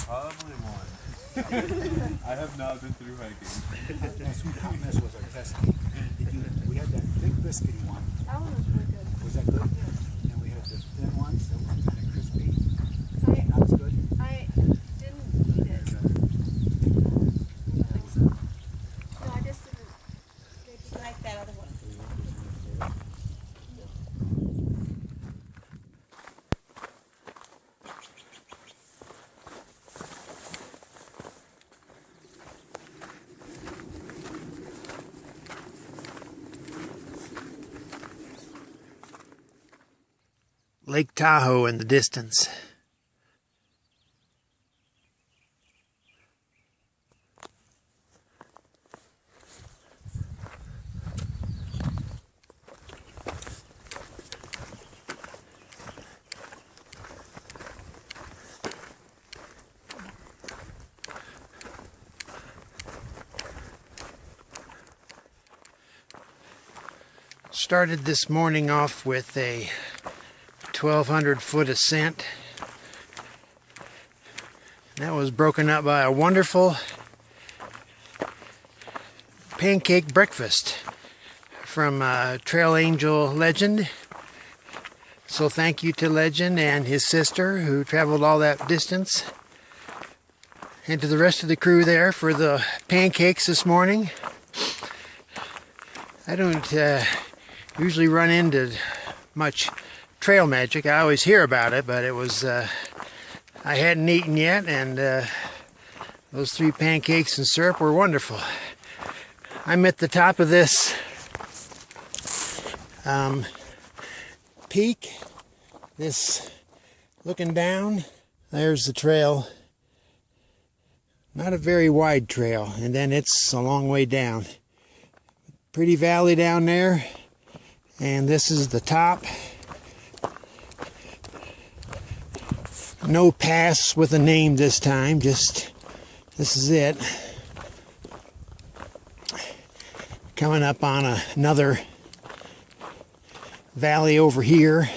Probably one. I have not been through hiking. That sweet hot mess was our test. We had that thick biscuity one. That one was really good. Was that good? Yeah. And we had the thin ones that were kind of crispy. I, Not as good. I didn't eat it. I don't think so. No, I just didn't. They just like that other one. Lake Tahoe in the distance. Started this morning off with a 1,200-foot ascent. That was broken up by a wonderful pancake breakfast from Trail Angel Legend. So thank you to Legend and his sister who traveled all that distance, and to the rest of the crew there for the pancakes this morning. I don't usually run into much trail magic. I always hear about it, but it was I hadn't eaten yet, and those 3 pancakes and syrup were wonderful. I'm at the top of this peak, this looking down. There's the trail. Not a very wide trail, and then it's a long way down. Pretty valley down there, and this is the top. No pass with a name this time, just this is it. Coming up on another valley over here.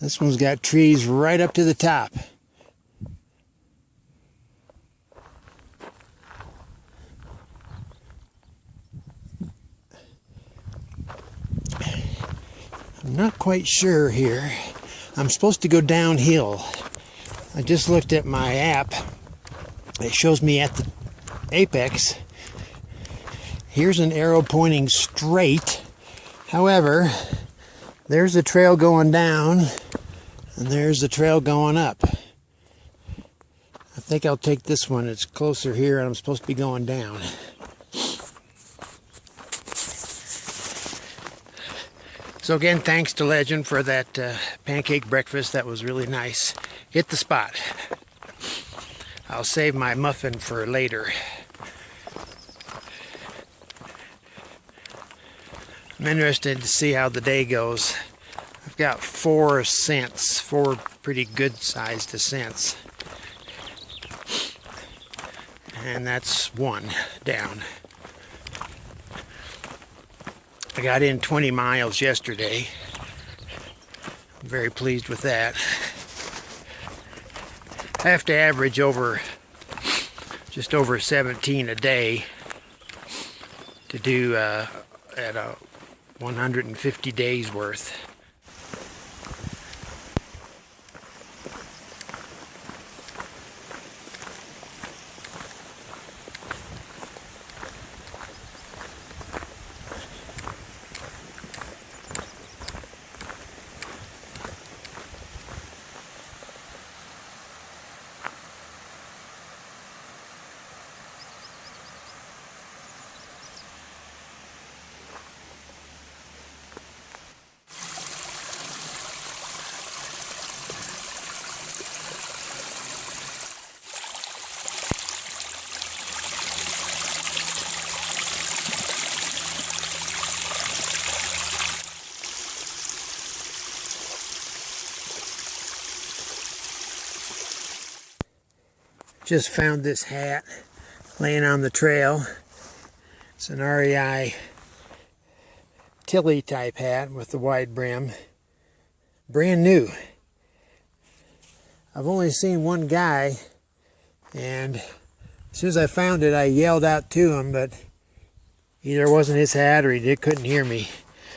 This one's got trees right up to the top. I'm not quite sure here. I'm supposed to go downhill. I just looked at my app. It shows me at the apex. Here's an arrow pointing straight. However, there's a trail going down, and there's a trail going up. I think I'll take this one. It's closer here, and I'm supposed to be going down. So again, thanks to Legend for that pancake breakfast. That was really nice. Hit the spot. I'll save my muffin for later. I'm interested to see how the day goes. I've got 4 ascents, 4 pretty good sized ascents. And that's 1 down. I got in 20 miles yesterday. I'm very pleased with that. I have to average just over 17 a day to do at a 150 days worth. Just found this hat laying on the trail. It's an REI Tilly type hat with the wide brim. Brand new. I've only seen one guy, and as soon as I found it, I yelled out to him, but either it wasn't his hat or he couldn't hear me.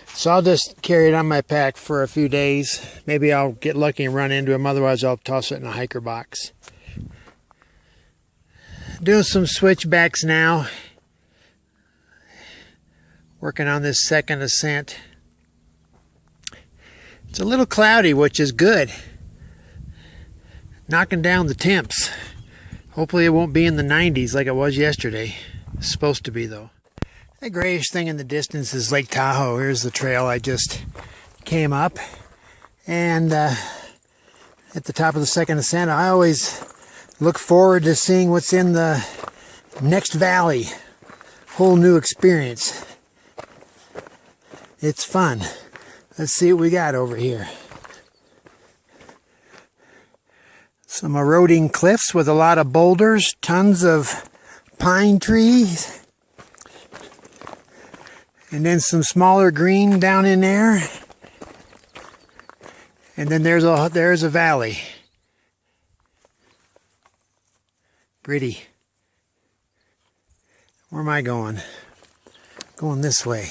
So I'll just carry it on my pack for a few days. Maybe I'll get lucky and run into him. Otherwise, I'll toss it in a hiker box. Doing some switchbacks now. Working on this second ascent. It's a little cloudy, which is good. Knocking down the temps. Hopefully it won't be in the 90s like it was yesterday. It's supposed to be, though. The grayish thing in the distance is Lake Tahoe. Here's the trail I just came up. And at the top of the second ascent, I always look forward to seeing what's in the next valley. Whole new experience. It's fun. Let's see what we got over here. Some eroding cliffs with a lot of boulders, tons of pine trees. And then some smaller green down in there. And then there's a valley. Pretty. Where am I going? Going this way.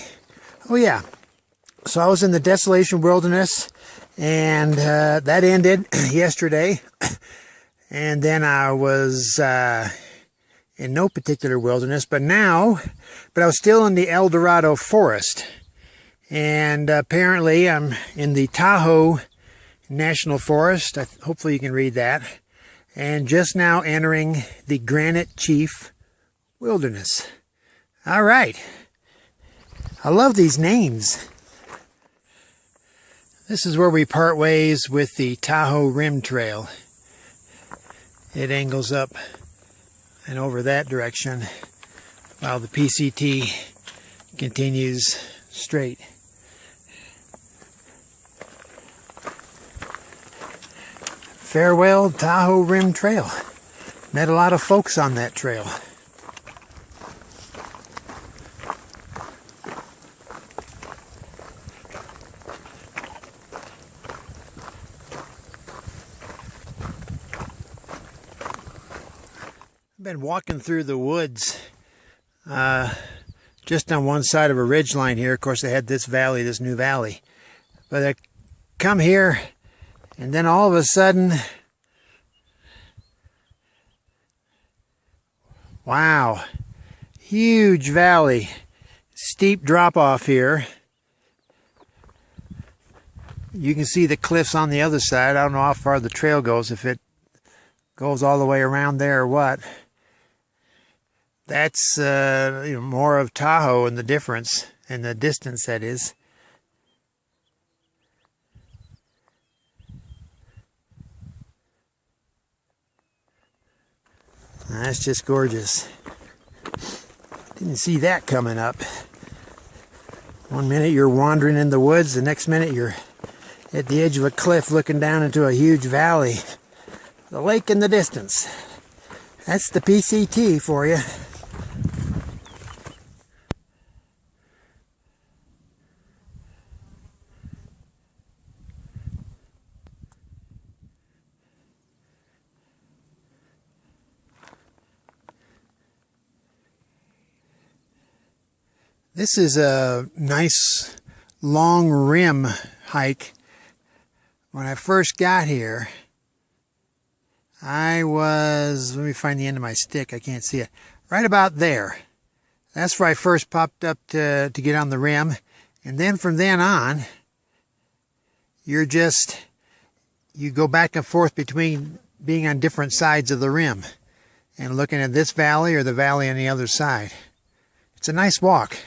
Oh yeah. So I was in the Desolation Wilderness, and that ended yesterday. And then I was in no particular wilderness, but I was still in the El Dorado Forest. And apparently I'm in the Tahoe National Forest. Hopefully you can read that. And just now entering the Granite Chief Wilderness. All right. I love these names. This is where we part ways with the Tahoe Rim Trail. It angles up and over that direction while the PCT continues straight. Farewell Tahoe Rim Trail. Met a lot of folks on that trail. I've been walking through the woods just on one side of a ridge line here. Of course, they had this valley, this new valley. But I come here, and then all of a sudden, wow, huge valley, steep drop off here. You can see the cliffs on the other side. I don't know how far the trail goes, if it goes all the way around there or what. That's more of Tahoe and the difference, and the distance that is. That's just gorgeous. Didn't see that coming up. One minute you're wandering in the woods, the next minute you're at the edge of a cliff looking down into a huge valley. The lake in the distance. That's the PCT for you. This is a nice long rim hike. When I first got here, I was, let me find the end of my stick, I can't see it, right about there. That's where I first popped up to get on the rim. And then from then on, you go back and forth between being on different sides of the rim and looking at this valley or the valley on the other side. It's a nice walk.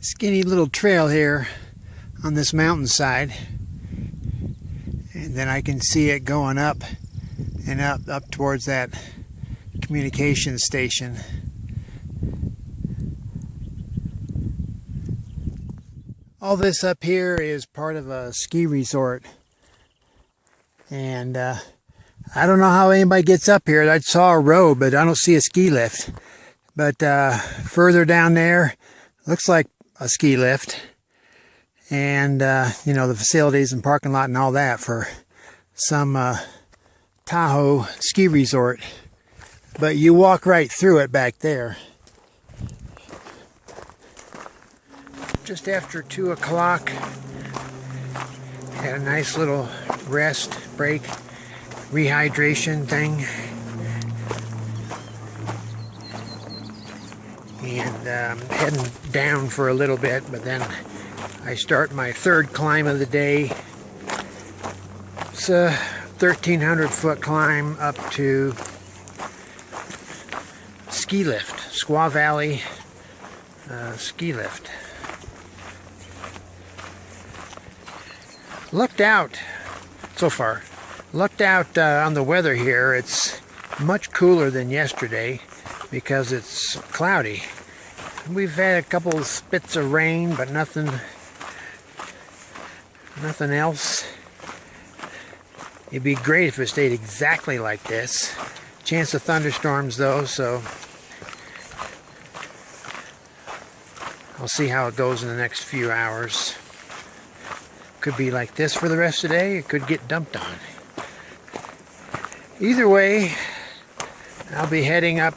Skinny little trail here on this mountainside, and then I can see it going up and up towards that communication station. All this up here is part of a ski resort, and I don't know how anybody gets up here. I saw a road, but I don't see a ski lift. But further down there looks like a ski lift, and the facilities and parking lot and all that for some Tahoe ski resort, but you walk right through it back there. Just after 2 o'clock, had a nice little rest break, rehydration thing, and heading down for a little bit, but then I start my third climb of the day. It's a 1,300 foot climb up to ski lift, Squaw Valley ski lift. Looked out so far. Looked out on the weather here. It's much cooler than yesterday because it's cloudy. We've had a couple of spits of rain, but nothing else. It'd be great if it stayed exactly like this. Chance of thunderstorms though, so I'll see how it goes in the next few hours. Could be like this for the rest of the day. It could get dumped on. Either way, I'll be heading up.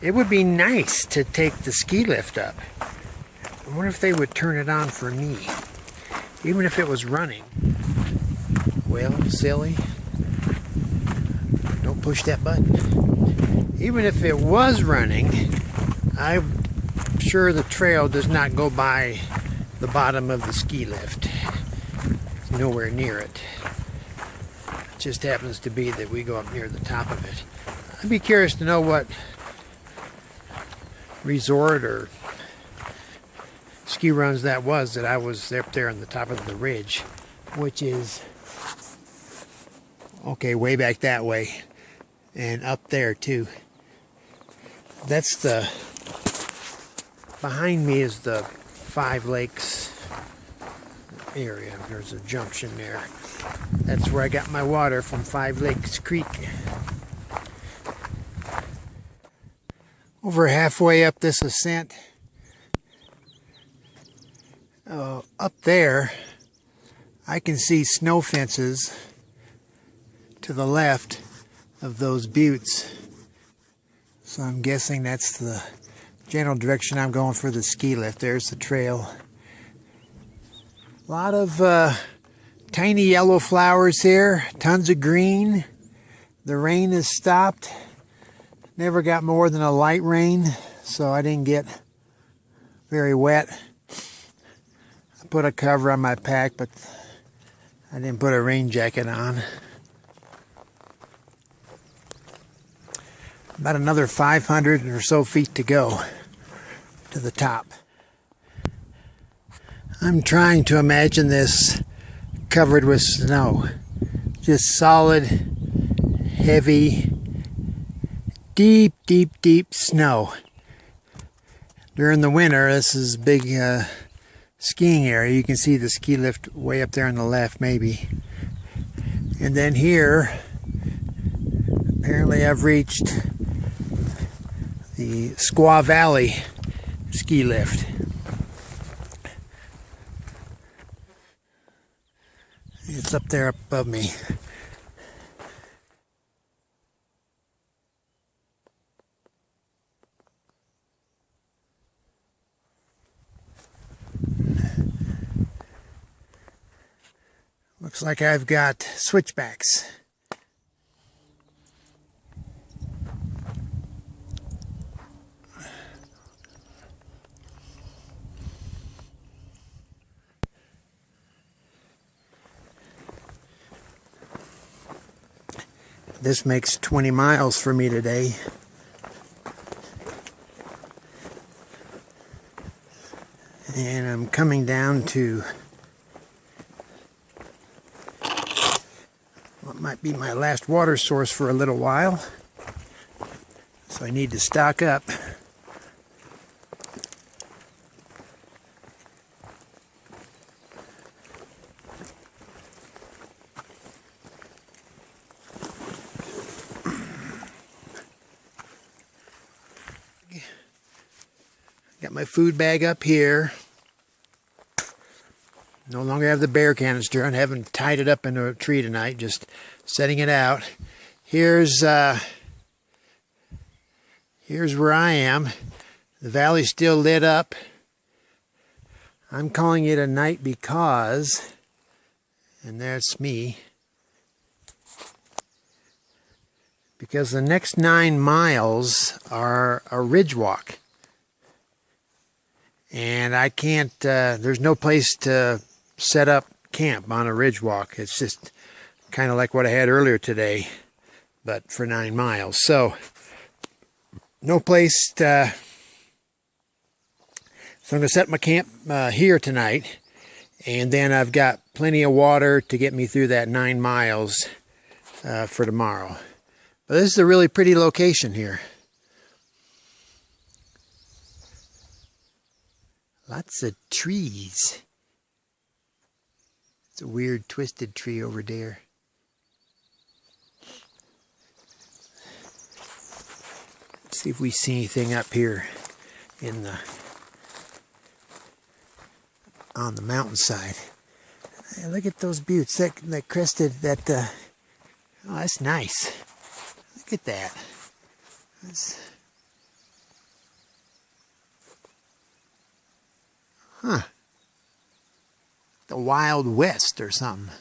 It would be nice to take the ski lift up. I wonder if they would turn it on for me, even if it was running. Well, silly. Don't push that button. Even if it was running, I'm sure the trail does not go by the bottom of the ski lift. It's nowhere near it. It just happens to be that we go up near the top of it. I'd be curious to know what resort or ski runs that was that I was up there on the top of the ridge, which is okay, way back that way and up there too. That's the behind me is the 5 Lakes area. There's a junction there. That's where I got my water from 5 Lakes Creek. Over halfway up this ascent, up there I can see snow fences to the left of those buttes, so I'm guessing that's the general direction I'm going for the ski lift. There's the trail. A lot of tiny yellow flowers here, tons of green. The rain has stopped. Never got more than a light rain, so I didn't get very wet. I put a cover on my pack, but I didn't put a rain jacket on. About another 500 or so feet to go to the top. I'm trying to imagine this covered with snow. Just solid, heavy, deep, deep, deep snow. During the winter, this is a big skiing area. You can see the ski lift way up there on the left, maybe. And then here, apparently I've reached the Squaw Valley ski lift. It's up there above me. Looks like I've got switchbacks. This makes 20 miles for me today. And I'm coming down to what might be my last water source for a little while. So I need to stock up. Got my food bag up here. No longer have the bear canister and haven't tied it up into a tree tonight, just setting it out. Here's where I am. The valley's still lit up. I'm calling it a night because, and that's me, because the next 9 miles are a ridge walk. And I can't, there's no place to set up camp on a ridge walk. It's just kind of like what I had earlier today, but for 9 miles. So, no place to, so I'm going to set my camp here tonight. And then I've got plenty of water to get me through that 9 miles for tomorrow. But this is a really pretty location here. Lots of trees. It's a weird twisted tree over there. Let's see if we see anything up here in the on the mountainside. Hey, look at those buttes that crested that. Oh, that's nice. Look at that. Huh. The Wild West or something.